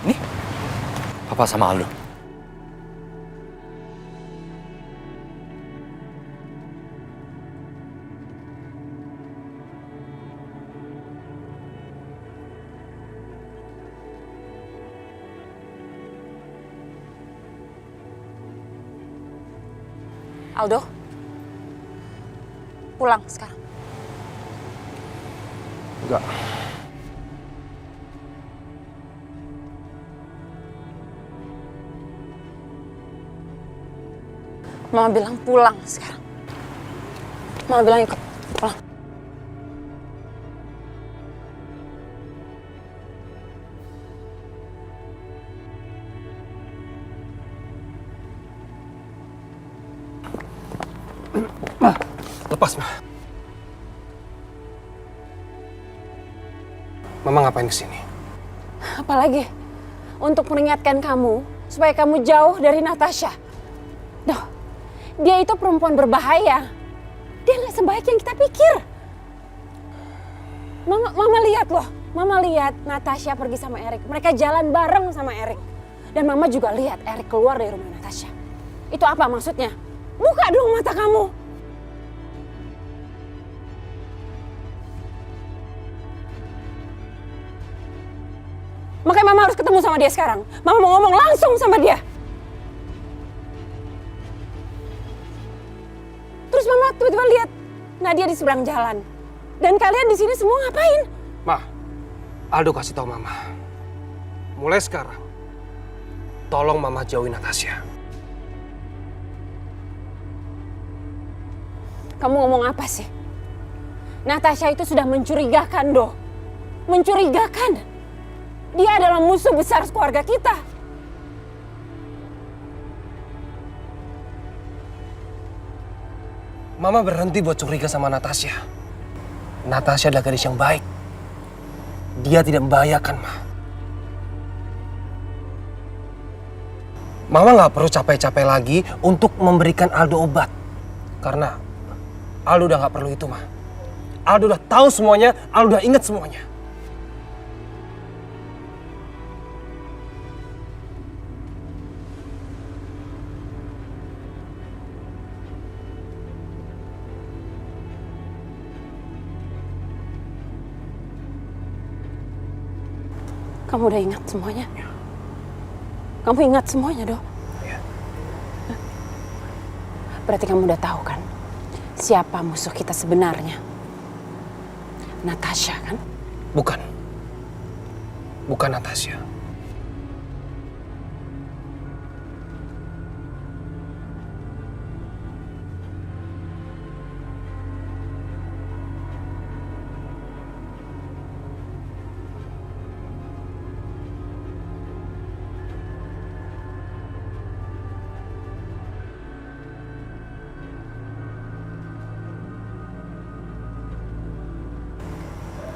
Nih, Papa sama Aldo. Aldo, pulang sekarang. Enggak. Mama bilang pulang sekarang. Mama bilang ikut pulang. Ma, lepas, Ma. Mama ngapain kesini? Apalagi untuk mengingatkan kamu supaya kamu jauh dari Natasha. Duh, dia itu perempuan berbahaya. Dia nggak sebaik yang kita pikir. Mama lihat loh, Mama lihat Natasha pergi sama Erik. Mereka jalan bareng sama Erik. Dan Mama juga lihat Erik keluar dari rumah Natasha. Itu apa maksudnya? Buka dong mata kamu. Makanya Mama harus ketemu sama dia sekarang. Mama mau ngomong langsung sama dia. Terus Mama tiba-tiba lihat Nadia di seberang jalan. Dan kalian di sini semua ngapain? Ma, Aldo kasih tahu Mama. Mulai sekarang, tolong Mama jauhi Natasha. Kamu ngomong apa sih? Natasha itu sudah mencurigakan, Do. Mencurigakan. Dia adalah musuh besar keluarga kita. Mama berhenti buat curiga sama Natasha. Natasha adalah gadis yang baik. Dia tidak membahayakan, Ma. Mama nggak perlu capek-capek lagi untuk memberikan Aldo obat. Karena Aldo udah nggak perlu itu, Ma. Aldo udah tahu semuanya, Aldo udah inget semuanya. Kamu udah ingat semuanya? Kamu ingat semuanya, Do? Ya. Berarti kamu udah tahu kan? Siapa musuh kita sebenarnya? Natasha, kan? Bukan. Bukan Natasha.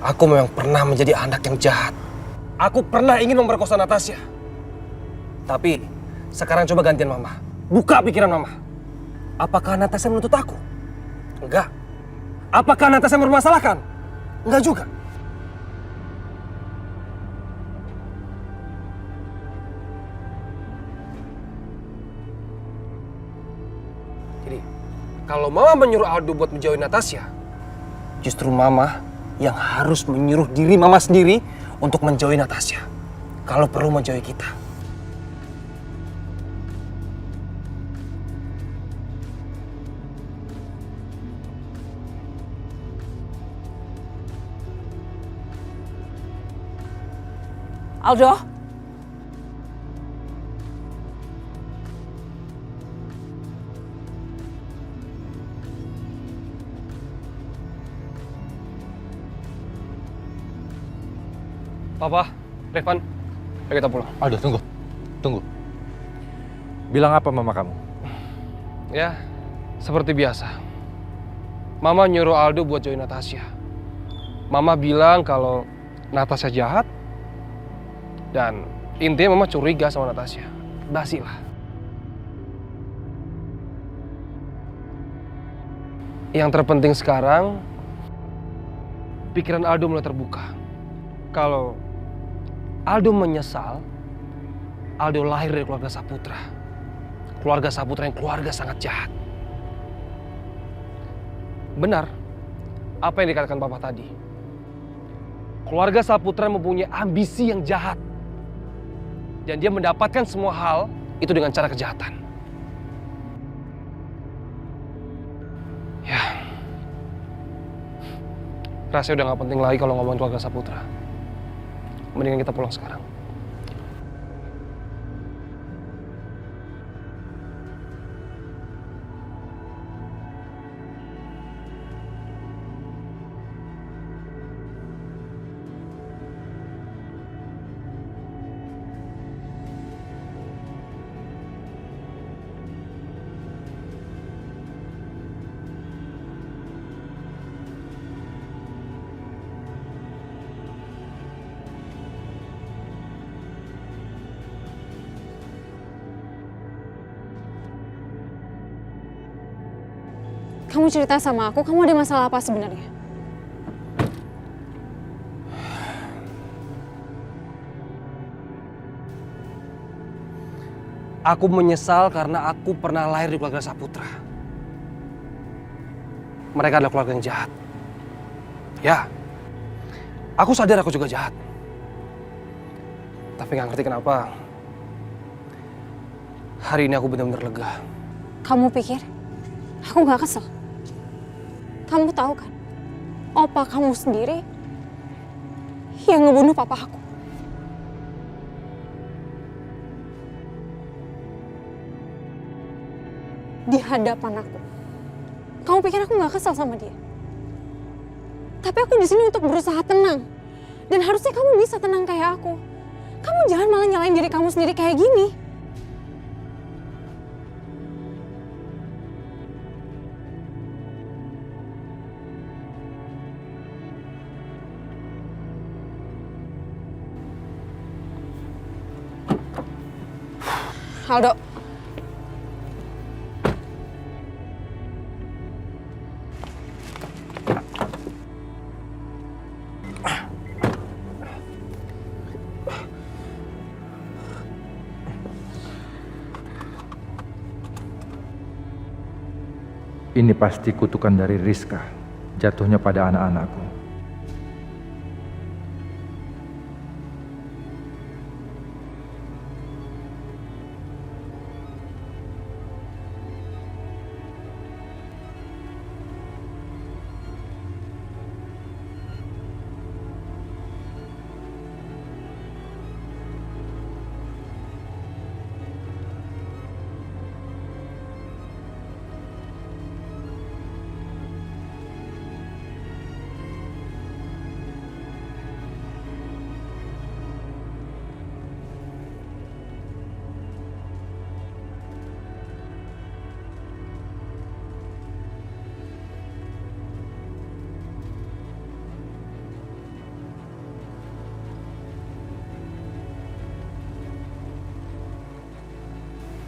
Aku memang pernah menjadi anak yang jahat. Aku pernah ingin memperkosa Natasha. Tapi sekarang coba gantian Mama. Buka pikiran Mama. Apakah Natasha menuntut aku? Enggak. Apakah Natasha mempermasalahkan? Enggak juga. Jadi, kalau Mama menyuruh Aldo buat menjauhi Natasha, justru Mama yang harus menyuruh diri Mama sendiri untuk menjauhi Natasha. Kalau perlu menjauhi kita. Aldo? Papa, Revan, ayo kita pulang. Aldo, tunggu. Tunggu. Bilang apa mama kamu? Ya, seperti biasa. Mama nyuruh Aldo buat join Natasha. Mama bilang kalau Natasha jahat. Dan intinya Mama curiga sama Natasha. Basi lah. Yang terpenting sekarang, pikiran Aldo mulai terbuka. Kalau Aldo menyesal Aldo lahir dari keluarga Saputra. Keluarga Saputra yang keluarga sangat jahat. Benar, apa yang dikatakan Papa tadi. Keluarga Saputra mempunyai ambisi yang jahat. Dan dia mendapatkan semua hal itu dengan cara kejahatan. Ya, rasanya udah gak penting lagi kalau ngomongin keluarga Saputra. Mendingan kita pulang sekarang. Kamu cerita sama aku, kamu ada masalah apa sebenarnya? Aku menyesal karena aku pernah lahir di keluarga Saputra. Mereka adalah keluarga yang jahat. Ya, aku sadar aku juga jahat. Tapi gak ngerti kenapa hari ini aku benar-benar lega. Kamu pikir aku gak kesel? Kamu tahu kan, opa kamu sendiri yang ngebunuh papa aku. Di hadapan aku. Kamu pikir aku gak kesel sama dia? Tapi aku di sini untuk berusaha tenang. Dan harusnya kamu bisa tenang kayak aku. Kamu jangan malah nyalain diri kamu sendiri kayak gini. Aldo. Ini pasti kutukan dari Rizka, jatuhnya pada anak-anakku.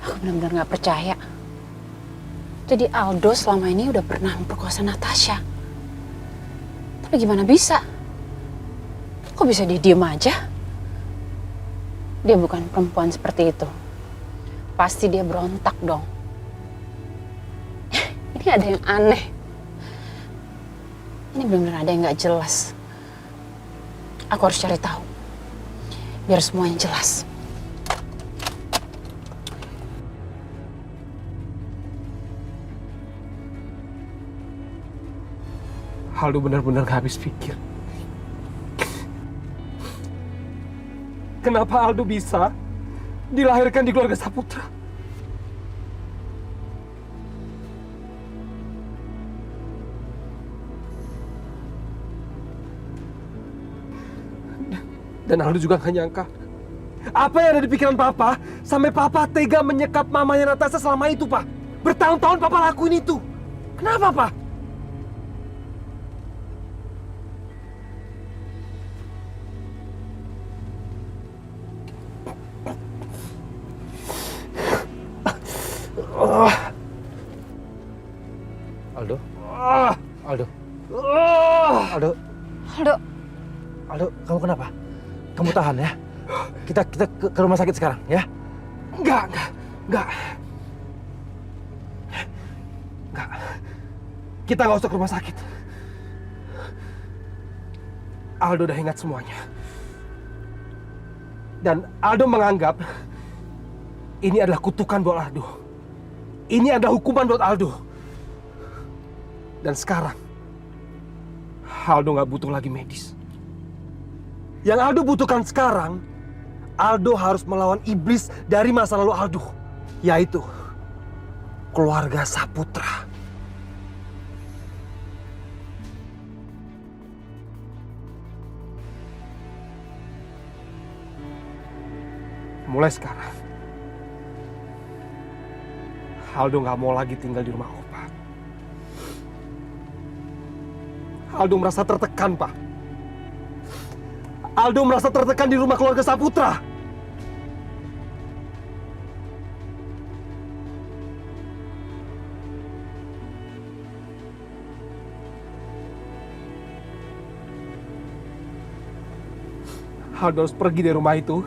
Aku benar-benar gak percaya. Jadi Aldo selama ini udah pernah memperkosa Natasha. Tapi gimana bisa? Kok bisa dia diem aja? Dia bukan perempuan seperti itu. Pasti dia berontak dong. Ini ada yang aneh. Ini benar-benar ada yang gak jelas. Aku harus cari tahu. Biar semuanya jelas. Aldo benar-benar gak habis pikir. Kenapa Aldo bisa dilahirkan di keluarga Saputra? Dan Aldo juga gak nyangka apa yang ada di pikiran Papa sampai Papa tega menyekap mamanya Natasha selama itu, Pak. Bertahun-tahun Papa lakuin itu. Kenapa, Pak? Aldo? Aldo? Aldo. Aldo, kamu kenapa? Kamu tahan ya. Kita ke rumah sakit sekarang ya. Enggak. Kita nggak usah ke rumah sakit. Aldo udah ingat semuanya. Dan Aldo menganggap ini adalah kutukan buat Aldo. Ini adalah hukuman buat Aldo. Dan sekarang, Aldo nggak butuh lagi medis. Yang Aldo butuhkan sekarang, Aldo harus melawan iblis dari masa lalu Aldo, yaitu keluarga Saputra. Mulai sekarang, Aldo nggak mau lagi tinggal di rumah Opa. Aldo merasa tertekan, Pak. Aldo merasa tertekan di rumah keluarga Saputra. Aldo harus pergi dari rumah itu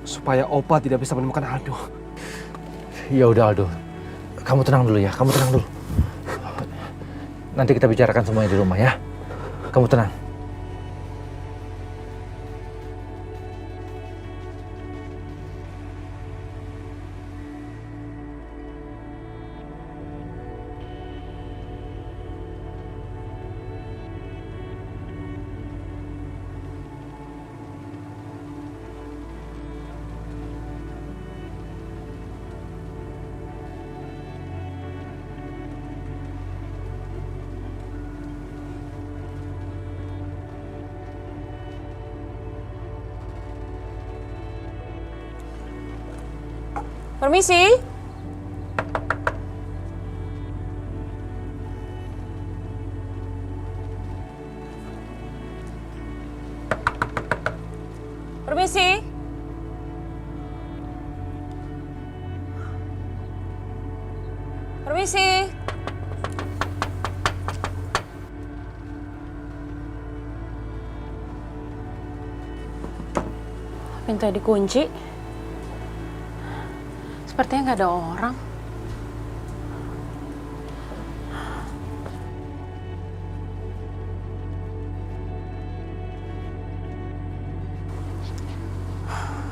supaya Opa tidak bisa menemukan Aldo. Ya udah Aldo, kamu tenang dulu ya, kamu tenang dulu. Nanti kita bicarakan semuanya di rumah ya. Kamu tenang. Permisi. Permisi. Permisi. Pintu dikunci. Sepertinya nggak ada orang.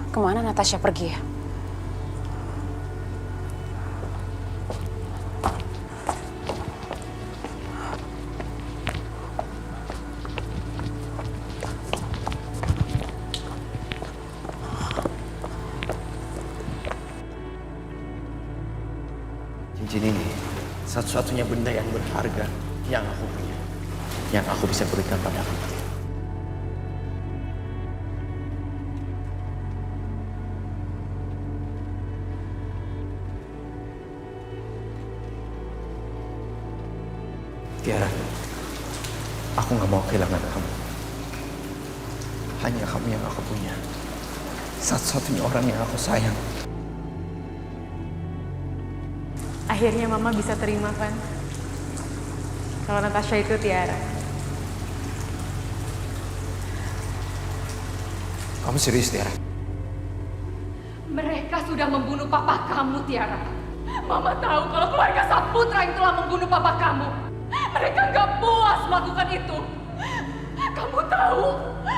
Kemana Natasha pergi ya? Cincin ini satu-satunya benda yang berharga yang aku punya, yang aku bisa berikan padamu. Tiara, aku gak mau kehilangan kamu. Hanya kamu yang aku punya, satu-satunya orang yang aku sayang. Akhirnya Mama bisa terima kan kalau Natasha itu Tiara. Kamu serius, Tiara? Mereka sudah membunuh papa kamu, Tiara. Mama tahu kalau keluarga Saputra yang telah membunuh papa kamu. Mereka nggak puas melakukan itu. Kamu tahu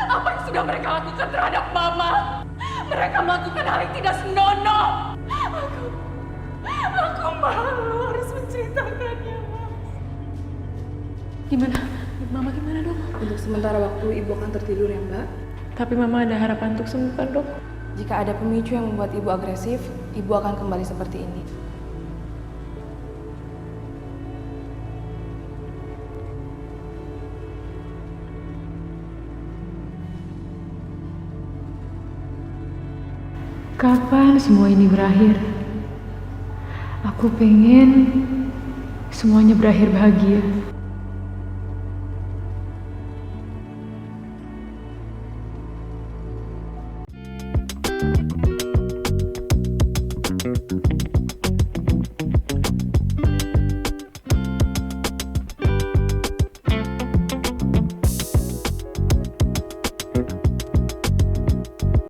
apa yang sudah mereka lakukan terhadap Mama? Mereka melakukan hal yang tidak senonoh. Aku malu harus menceritakannya, Mas. Gimana? Mama gimana dok? Untuk sementara waktu ibu akan tertidur ya mbak. Tapi Mama ada harapan untuk sembuh kan dok? Jika ada pemicu yang membuat ibu agresif, ibu akan kembali seperti ini. Kapan semua ini berakhir? Aku pengen semuanya berakhir bahagia.